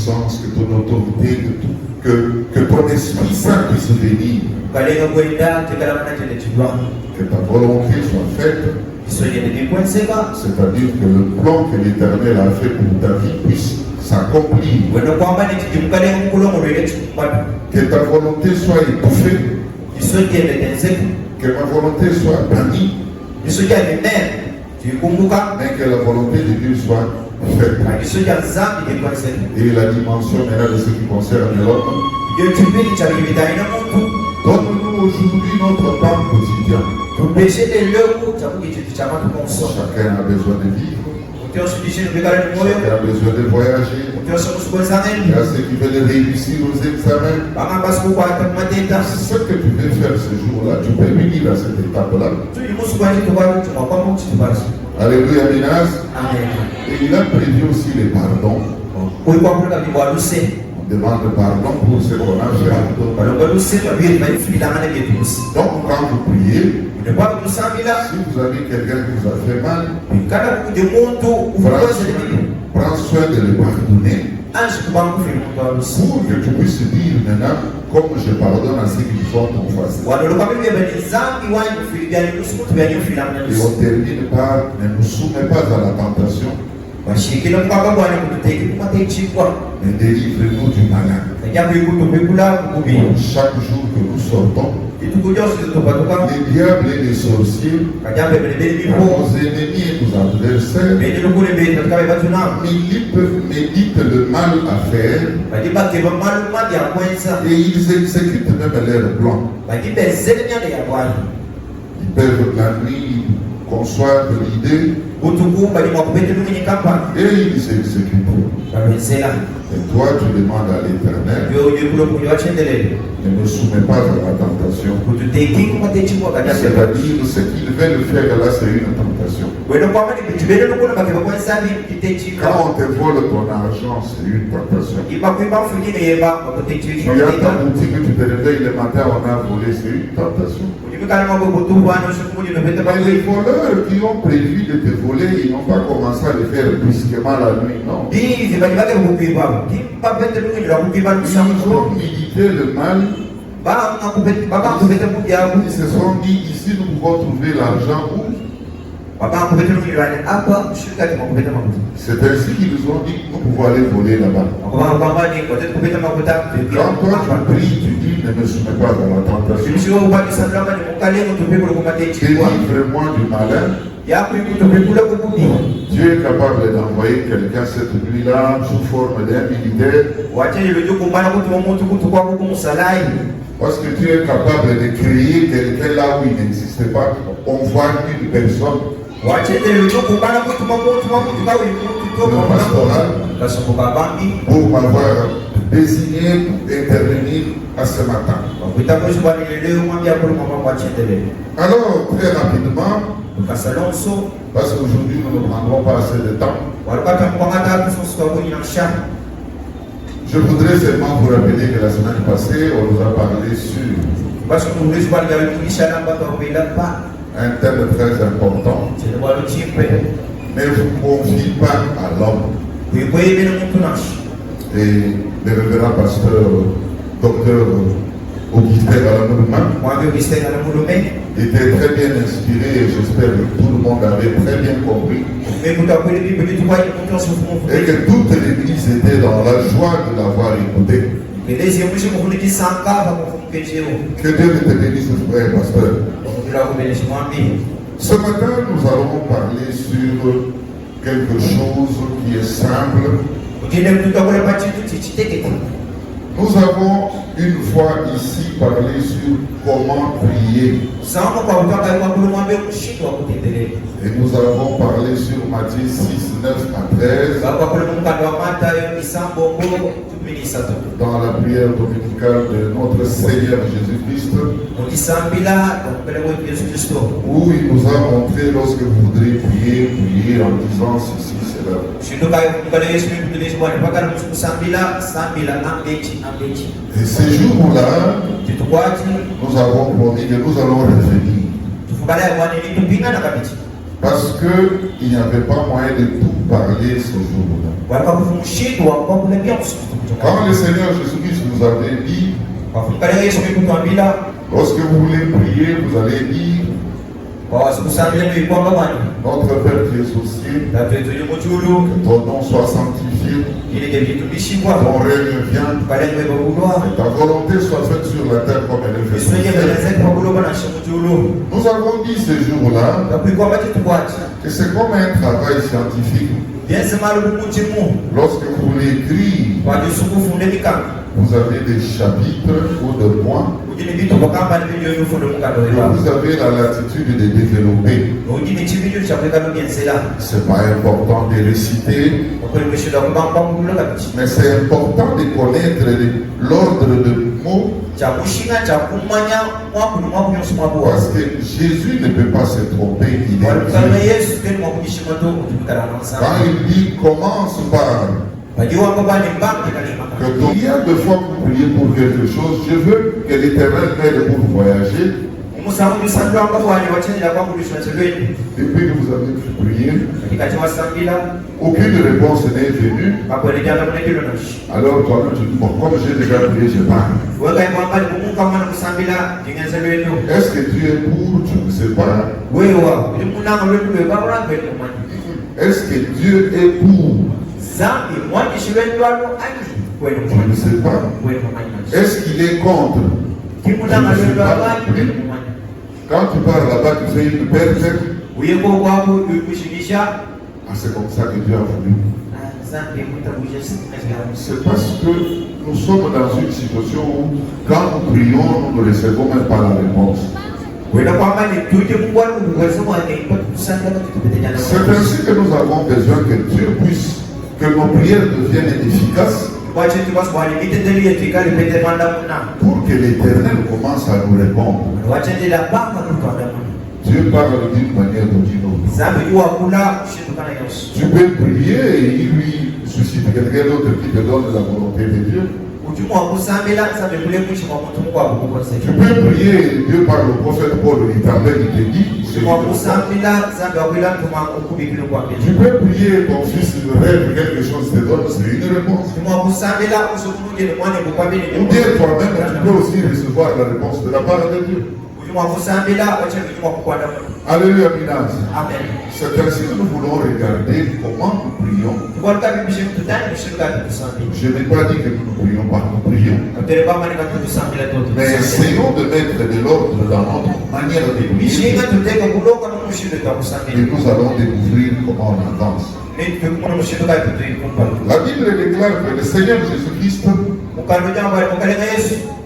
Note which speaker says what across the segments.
Speaker 1: puissance, que ton autorité, que ton Esprit Saint puisse venir. Que ta volonté soit faite. C'est-à-dire que le plan que l'Éternel a fait pour ta vie puisse s'accomplir. Que ta volonté soit étouffée. Que ma volonté soit bannie. Mais que la volonté de Dieu soit faite. Et la dimension maintenant de ce qui concerne l'homme. Donne-nous aujourd'hui notre pain quotidien. Chacun a besoin de vivre. Chacun a besoin de voyager. Il y a ceux qui veulent réussir aux examens. Ce que tu veux faire ce jour-là, tu peux venir à cette étape-là. Alléluia, Minas. Et il a prévu aussi les pardons. On demande pardon pour ce qu'on a fait. Donc quand vous priez, si vous avez quelqu'un qui vous a fait mal, prends soin de le pardonner pour que tu puisses dire maintenant, comme je pardonne à ceux qui sont en face. Et on termine par ne nous soumets pas à la tentation, mais délivre-nous du malin. Chaque jour que nous sortons, les diables et les sorciers, nos ennemis et nos adversaires, méditent le mal à faire et ils exécutent même leurs plans. Ils peuvent la nuit conçoivent l'idée et ils exécutent. Et toi, tu demandes à l'Éternel, ne me soumets pas à la tentation. C'est-à-dire, ce qu'ils veulent faire là, c'est une tentation. Quand on te vole ton argent, c'est une tentation. Tu as ta boutique, tu te réveilles le matin, on a volé, c'est une tentation. Les voleurs qui ont prévu de te voler, ils n'ont pas commencé à le faire brusquement la nuit, non. Ils ont médité le mal. Ils se sont dit, ici nous pouvons trouver l'argent où? C'est ainsi qu'ils nous ont dit, nous pouvons aller voler là-bas. Quand toi tu pries, tu dis, ne me soumets pas à la tentation. Délivre-moi du malin. Dieu est capable d'envoyer quelqu'un cette nuit-là sous forme d'un militaire. Parce que Dieu est capable de créer quelqu'un là où il n'existait pas. On voit une personne. Le pastoral pour m'avoir désigné pour intervenir à ce matin. Alors, très rapidement, parce qu'aujourd'hui nous ne prendrons pas assez de temps, je voudrais seulement vous rappeler que la semaine passée, on nous a parlé sur un thème très important. Ne vous confiez pas à l'homme. Et le révérend pasteur, docteur Augustin Alamoulman, était très bien inspiré et j'espère que tout le monde avait très bien compris. Et que toute l'église était dans la joie de l'avoir écouté. Que Dieu te bénisse, frère pasteur. Ce matin, nous allons parler sur quelque chose qui est simple. Nous avons une fois ici parlé sur comment prier. Et nous avons parlé sur Matthieu 6, 9 à 13. Dans la prière dominicale de notre Seigneur Jésus-Christ, où il nous a montré lorsque vous voudrez prier, prier en disant ceci, cela. Et ces jours-là, nous avons promis que nous allons revenir Parce qu'il n'y avait pas moyen de tout parler ce jour-là. Quand le Seigneur Jésus-Christ nous avait dit, lorsque vous voulez prier, vous allez dire, notre Père qui est aux cieux, que ton nom soit sanctifié, ton règne vienne, et ta volonté soit faite sur la terre comme elle est faite sur la terre. Nous avons dit ce jour-là que c'est comme un travail scientifique. Lorsque vous voulez écrire, vous avez des chapitres ou des points. Et vous avez la latitude de développer. C'est pas important de réciter, mais c'est important de connaître l'ordre de mots. Parce que Jésus ne peut pas se tromper. Il est Dieu. Quand il dit commence par, il y a deux fois que vous priez pour quelque chose. Je veux que l'Éternel m'aide pour voyager. Depuis que vous avez prié, aucune réponse n'est venue. Alors toi-même tu dis, bon, comme j'ai déjà prié, je pars. Est-ce que Dieu est pour? Tu ne sais pas. Est-ce que Dieu est pour? Je ne sais pas. Est-ce qu'il est contre? Je ne sais pas. Quand tu pars là-bas, tu fais une perte. C'est comme ça que Dieu a voulu. C'est parce que nous sommes dans une situation où, quand nous prions, nous ne recevons même pas la réponse. C'est ainsi que nous avons besoin que Dieu puisse, que nos prières deviennent efficaces, pour que l'Éternel commence à nous répondre. Dieu parle d'une manière ou d'une autre. Tu peux prier et il lui suscite quelqu'un d'autre qui te donne la volonté de Dieu. Tu peux prier et Dieu parle au prophète Paul, il t'appelle, il te dit. Tu peux prier et ton fils rêve quelque chose te donne, c'est une réponse. Ou bien toi-même, tu peux aussi recevoir la réponse de la part de Dieu. Alléluia, Minas. C'est ainsi que nous voulons regarder comment nous prions. Je n'ai pas dit que nous ne prions pas, nous prions. Mais essayons de mettre de l'ordre dans notre manière de prier. Et nous allons découvrir comment on avance. La Bible déclare que le Seigneur Jésus-Christ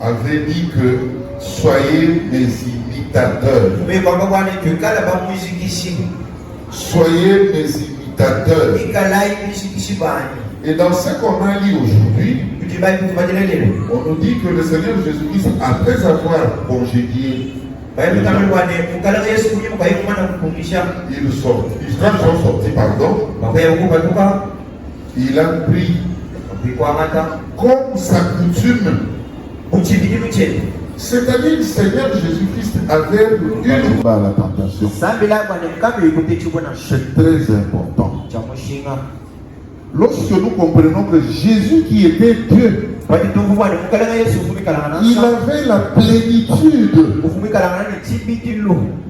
Speaker 1: avait dit que soyez mes imitateurs. Soyez mes imitateurs. Et dans ce qu'on a lu aujourd'hui, on nous dit que le Seigneur Jésus-Christ, après avoir congédié, ils sont sortis, pardon. Il a pris comme sa coutume. C'est-à-dire que le Seigneur Jésus-Christ avait une à la tentation. C'est très important. Lorsque nous comprenons que Jésus qui était Dieu, il avait la plénitude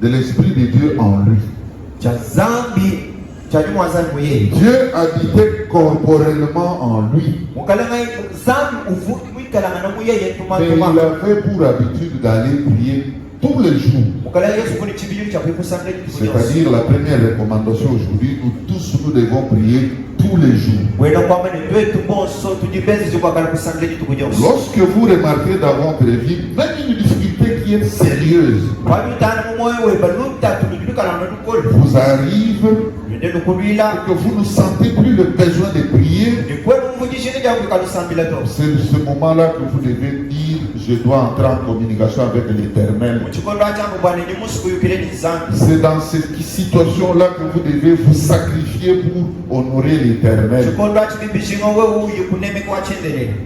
Speaker 1: de l'Esprit de Dieu en lui. Dieu habitait corporellement en lui. Mais il avait pour habitude d'aller prier tous les jours. C'est-à-dire la première recommandation aujourd'hui, nous tous nous devons prier tous les jours. Lorsque vous remarquez dans votre vie, même une difficulté qui est sérieuse, vous arrive et que vous ne sentez plus le besoin de prier, c'est ce moment-là que vous devez dire, je dois entrer en communication avec l'Éternel. C'est dans cette situation-là que vous devez vous sacrifier pour honorer l'Éternel.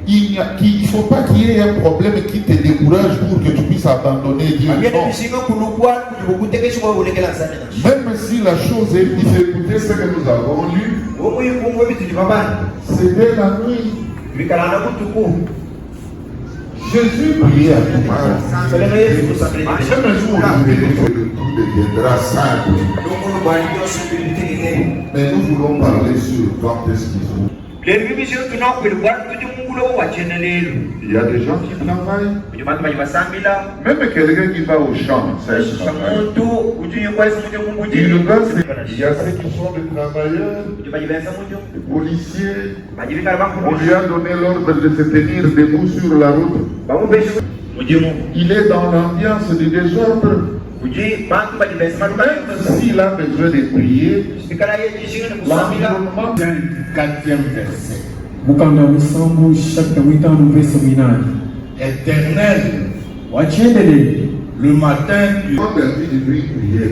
Speaker 1: Il ne faut pas qu'il y ait un problème qui te décourage pour que tu puisses abandonner
Speaker 2: abandonner Dieu. Non. Même si la chose est difficile, ce que nous avons lu, c'était la nuit. Jésus priait à tout moment. Chaque jour, tout deviendra simple. Mais nous voulons parler sur quand est-ce qu'il faut. Il y a des gens qui travaillent. Même quelqu'un qui va au champ, ça il travaille. Il y a ceux qui sont des travailleurs, des policiers. On lui a donné l'ordre de se tenir debout sur la route. Il est dans l'ambiance du désordre. Même s'il a besoin de prier, l'environnement d'un 4e verset. Éternel, le matin, tu as permis de lui prier.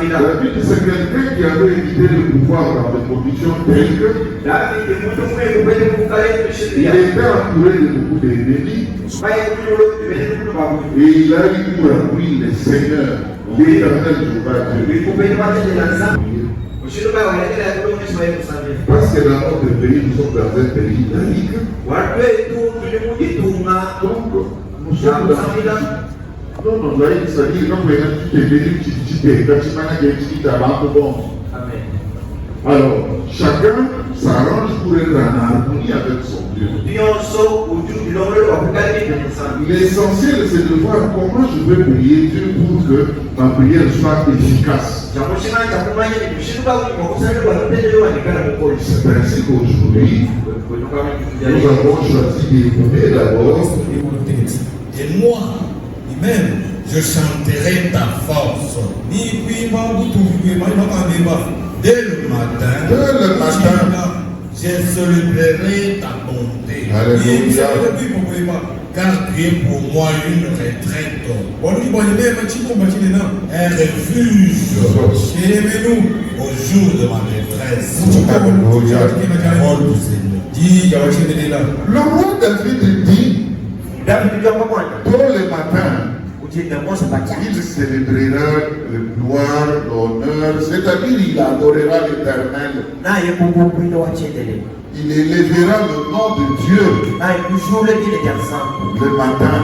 Speaker 2: David, c'est quelqu'un qui avait évité le pouvoir dans des conditions telles que il était entouré de beaucoup d'ennemis. Et il a eu pour appui le Seigneur, l'Éternel Jéhovah Dieu. Parce que dans notre pays, nous sommes dans un pays laïque. Donc, nous sommes dans non, laïque, c'est-à-dire quand tu es venu, tu alors, chacun s'arrange pour être en harmonie avec son Dieu. L'essentiel, c'est de voir comment je peux prier Dieu pour que ma prière soit efficace. C'est ainsi qu'aujourd'hui, nous avons choisi d'écouter d'abord.
Speaker 3: Et moi, même, je chanterai ta force. Dès le matin, je célébrerai ta bonté.
Speaker 2: Alléluia.
Speaker 3: Car tu es pour moi une retraite, un refuge. Élevez-nous au jour de ma détresse.
Speaker 2: Le roi David dit, tôt le matin, il célébrera le gloire, l'honneur, c'est-à-dire il adorera l'Éternel. Il élèvera le nom de Dieu le matin,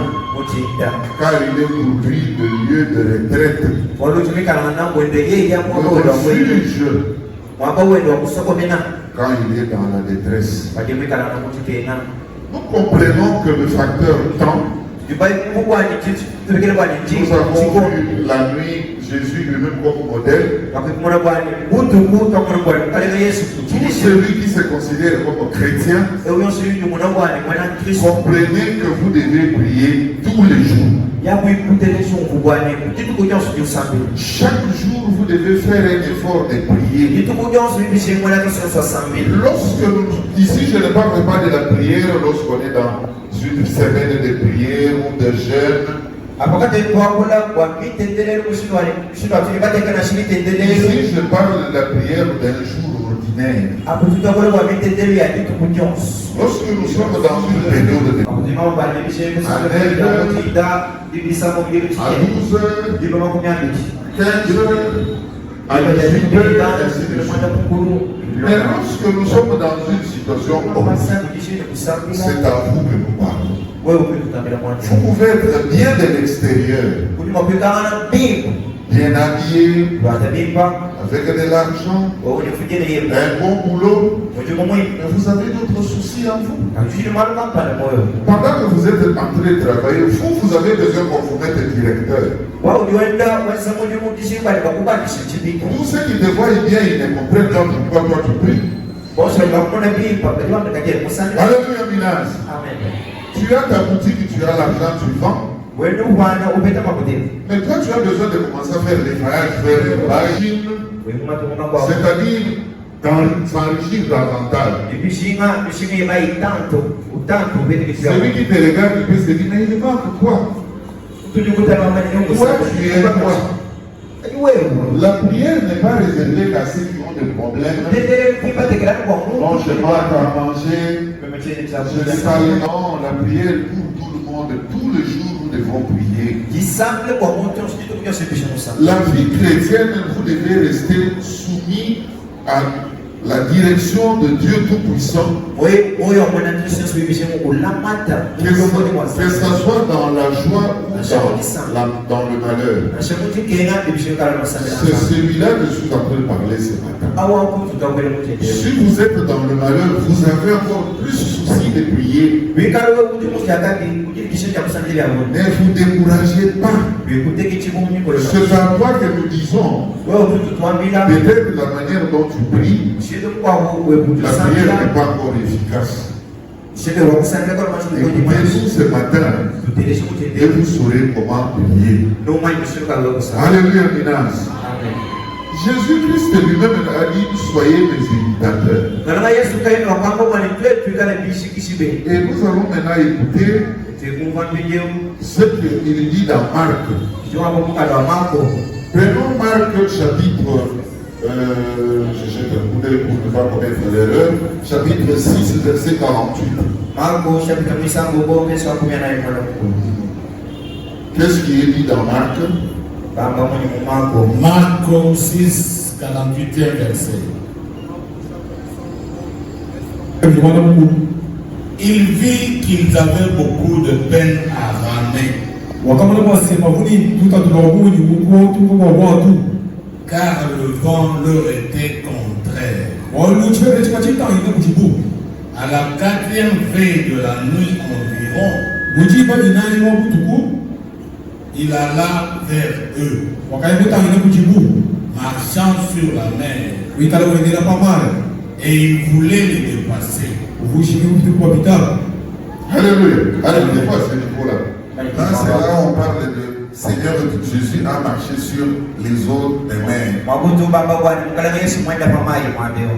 Speaker 2: car il est pour lui le lieu de retraite, le refuge quand il est dans la détresse. Nous comprenons que le facteur temps. Nous avons vu la nuit Jésus lui-même comme modèle. Tout celui qui se considère comme chrétien, comprenez que vous devez prier tous les jours. Chaque jour, vous devez faire un effort de prier. Lorsque ici, je ne parle pas de la prière lorsqu'on est dans une semaine de prière ou de jeûne. Ici, je parle de la prière d'un jour ordinaire. Lorsque nous sommes dans une période de à 12 heures, 15 heures, à 18 heures, ainsi de suite. Mais lorsque nous sommes dans une situation comme c'est à vous que nous parlons. Vous pouvez être bien de l'extérieur, bien habillé, avec de l'argent, un bon boulot, mais vous avez d'autres soucis en vous. Pendant que vous êtes en train de travailler, vous avez besoin qu'on vous mette directeur. Tous ceux qui te voient bien, ils ne comprennent pas pourquoi toi tu pries. Alléluia, Minas. Tu as ta boutique, tu as l'argent, tu vends. Mais toi, tu as besoin de commencer à faire les voyages vers la Chine, c'est-à-dire s'enrichir davantage. Celui qui te regarde, il peut se dire, mais il manque quoi? Toi, tu es quoi? La prière n'est pas réservée qu'à ceux qui ont des problèmes. Non, je manque à manger. Je n'ai pas le nom. La prière pour tout le monde, tous les jours, nous devons
Speaker 1: devons prier.
Speaker 2: La
Speaker 1: La vie chrétienne, vous devez rester soumis à la direction de Dieu Tout-Puissant. Que ce soit dans la joie ou dans le malheur. C'est celui-là que je suis en train de parler ce matin. Si vous êtes dans le malheur, vous avez encore plus souci de prier. Ne vous découragez pas. C'est à toi que nous disons. Peut-être la manière dont tu pries, la prière n'est pas encore efficace. Écoutez-vous ce matin et vous saurez comment prier. Alléluia, Minas. Jésus-Christ lui-même a dit, soyez mes imitateurs. Et nous allons maintenant écouter ce qu'il dit dans Marc. Prenons Marc chapitre, je jette un coup d'œil pour ne pas commettre l'erreur, chapitre 6, verset 48. Qu'est-ce qui est dit dans Marc?
Speaker 3: Marc 6, 48e verset. Il vit qu'ils avaient beaucoup de peine à ramer. Car le vent leur était contraire. À la 4e veille de la nuit environ, il alla vers eux, marchant sur la mer, et il voulait les dépasser.
Speaker 1: Alléluia. Alléluia, pas ce niveau-là. C'est là où on parle de Seigneur Jésus a marché sur les eaux des mers.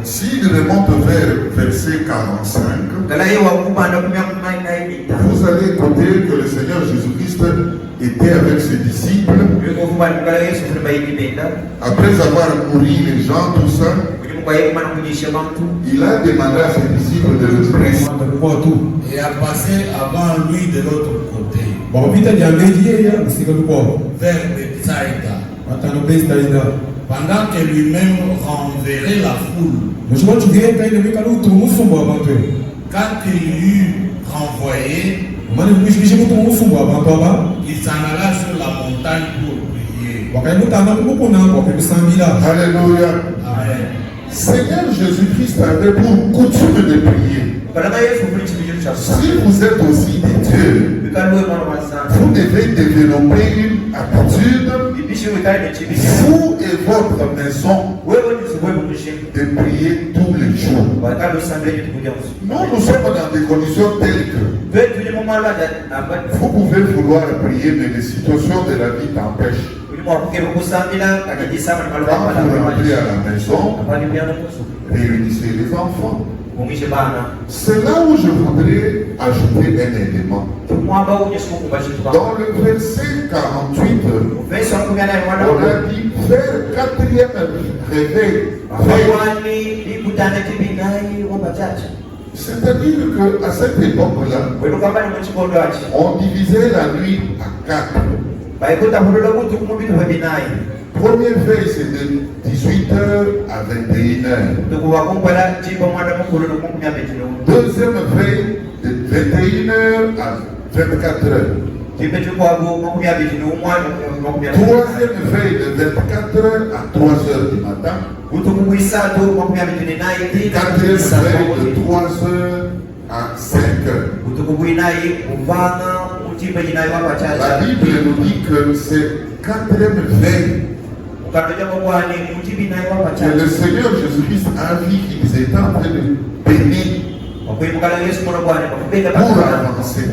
Speaker 1: Si nous remontons vers verset 45, vous allez écouter que le Seigneur Jésus-Christ était avec ses disciples. Après avoir nourri les gens, tout ça, il a demandé à ses disciples de le prendre
Speaker 3: et a passé avant lui de l'autre côté, vers Bethsaïda, pendant que lui-même renverrait la foule. Quand il eut renvoyé, il s'en alla sur la montagne pour prier.
Speaker 1: Alléluia.
Speaker 3: Amen.
Speaker 1: Seigneur Jésus-Christ avait pour coutume de prier. Si vous êtes aussi des dieux, vous devez développer une habitude, vous et votre maison, de prier tous les jours. Nous sommes dans des conditions telles que vous pouvez vouloir prier, mais les situations de la vie t'empêchent. Quand vous rentrez à la maison, réunissez les enfants. C'est là où je voudrais ajouter un élément. Dans le verset 48, on a dit vers 4e réveil. C'est-à-dire qu'à cette époque-là, on divisait la nuit à 4. Première veille, c'est de 18h à 21h. Deuxième veille, de 21h à 24h. Troisième veille, de 24h à 3h du matin. Quatrième veille, de 3h à 5h. La Bible nous dit que c'est 4e veille que le Seigneur Jésus-Christ a vu qu'ils étaient en train de bénir pour avancer.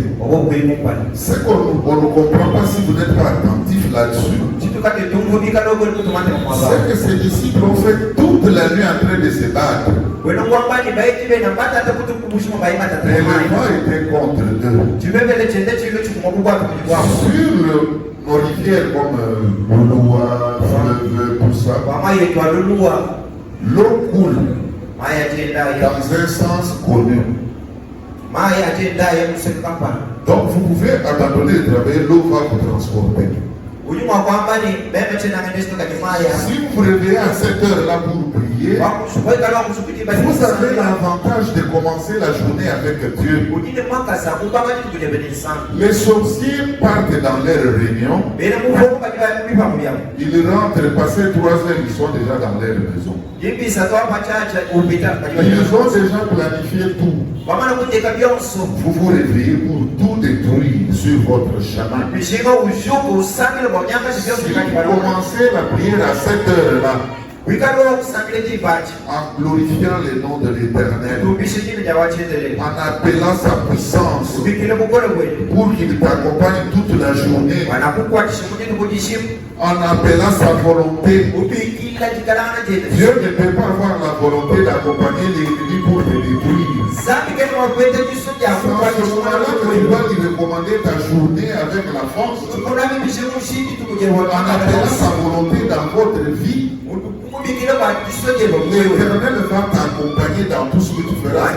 Speaker 1: C'est qu'on ne comprend pas si vous n'êtes pas attentif là-dessus. C'est que ces disciples ont fait toute la nuit en train de se battre. Et le vent était contre eux. Sur nos rivières comme Loa, fleuve, tout ça, l'eau coule dans un sens connu. Donc vous pouvez abandonner de travailler, l'eau va vous transporter. Si vous vous réveillez à cette heure-là pour prier, vous avez l'avantage de commencer la journée avec Dieu. Les sorciers partent dans leur réunion. Ils rentrent, passer 3 heures, ils sont déjà dans leur maison. Ils ont déjà planifié tout. Vous vous réveillez pour tout détruire sur votre chemin. Si vous commencez la prière à cette heure-là, en glorifiant le nom de l'Éternel, en appelant sa puissance pour qu'il t'accompagne toute la journée, en appelant sa volonté. Dieu ne peut pas avoir la volonté d'accompagner l'ennemi pour te détruire. C'est à ce moment-là que tu dois lui recommander ta journée avec la force, en appelant sa volonté dans votre vie. L'Éternel va t'accompagner dans tout ce que tu feras.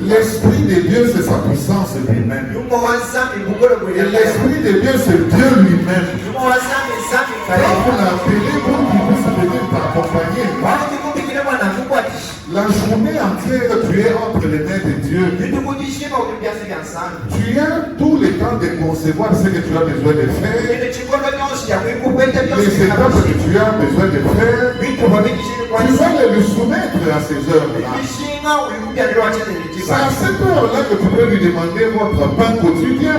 Speaker 1: L'Esprit de Dieu, c'est sa puissance lui-même. Et l'Esprit de Dieu, c'est Dieu lui-même. Donc vous l'appelez pour qu'il puisse venir t'accompagner. La journée entière, tu es entre les mains de Dieu. Tu as tout le temps de concevoir ce que tu as besoin de faire. Les étapes que tu as besoin de faire. Tu vas les soumettre à ces heures-là. C'est à cette heure-là que tu peux lui demander votre pain quotidien.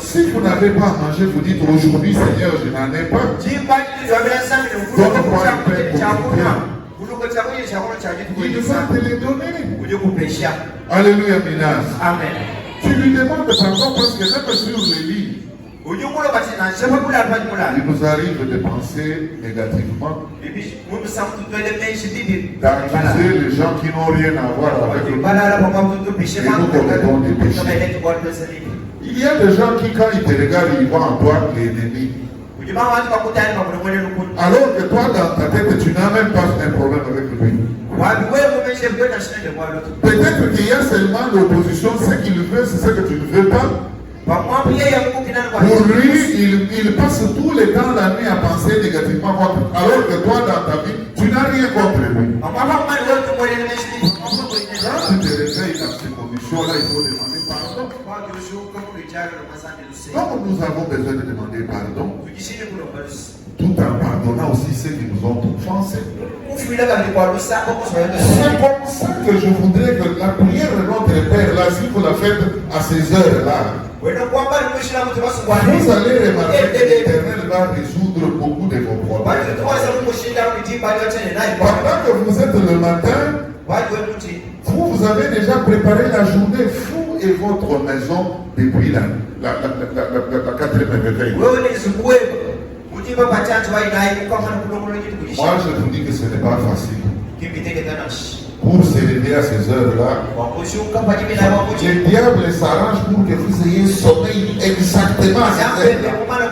Speaker 1: Si vous n'avez pas mangé, vous dites aujourd'hui, Seigneur, je n'en ai pas. Donne-moi un pain quotidien. Il va te les donner. Alléluia, Minas.
Speaker 2: Amen.
Speaker 1: Tu lui demandes pardon parce que même sur les lits, il nous arrive de penser négativement, d'accuser les gens qui n'ont rien à voir avec nous et nous commettons des péchés. Il y a des gens qui, quand ils te regardent, ils voient en toi l'ennemi. Alors que toi, dans ta tête, tu n'as même pas un problème avec lui. Peut-être qu'il y a seulement l'opposition, ce qu'il veut, c'est ce que tu ne veux pas. Pour lui, il passe tout le temps la nuit à penser négativement contre toi. Alors que toi, dans ta vie, tu n'as rien contre lui. Quand tu te réveilles dans ces conditions-là, il faut demander pardon. Donc nous avons besoin de demander pardon, tout en pardonnant aussi ceux qui nous ont offensés. C'est comme ça que je voudrais que la prière de notre Père, là, si vous la faites à ces heures-là, vous allez remarquer que l'Éternel va résoudre beaucoup de vos problèmes. Pendant que vous êtes le matin, vous avez déjà préparé la journée, vous et votre maison, depuis la 4e réveil. Moi, je vous dis que ce n'est pas facile. Pour se lever à ces heures-là, le diable s'arrange pour que vous ayez sommeil exactement à cette heure-là.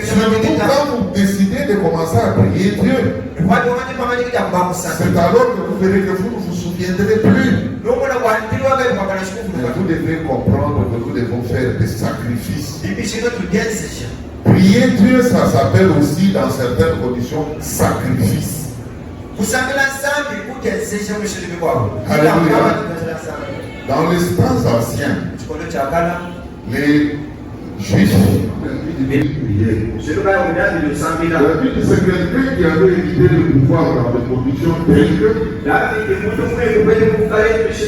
Speaker 1: Surtout quand vous décidez de commencer à prier Dieu, c'est alors que vous verrez que vous ne vous souviendrez plus. Mais vous devez comprendre que nous devons faire des sacrifices. Prier Dieu, ça s'appelle aussi dans certaines conditions sacrifice. Alléluia. Dans les temps anciens, les Juifs, la Bible, c'est quelqu'un qui avait évité le pouvoir dans des conditions telles que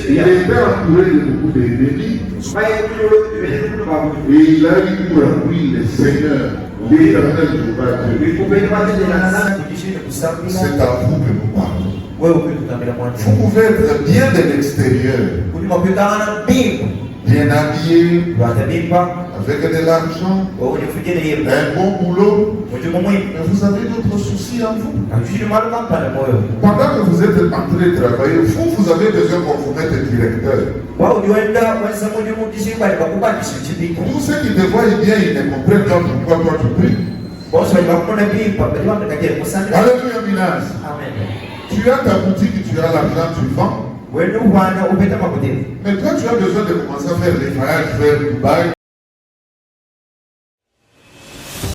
Speaker 1: il était entouré de beaucoup d'ennemis et il a eu pour lui le Seigneur, l'Éternel Dieu. C'est à vous que nous parlons. Vous pouvez être bien de l'extérieur, bien habillé, avec de l'argent, un bon boulot, mais vous avez d'autres soucis en vous. Pendant que vous êtes en train de travailler, vous avez besoin qu'on vous mette directeur. Tous ceux qui te voient bien, ils ne comprennent pas pourquoi toi tu pries. Alléluia, Minas. Tu as ta boutique, tu as l'argent, tu vends.
Speaker 2: wenu bwana ubeta makuti
Speaker 1: Mais toi, tu as besoin de commencer à faire les voyages vers Dubaï,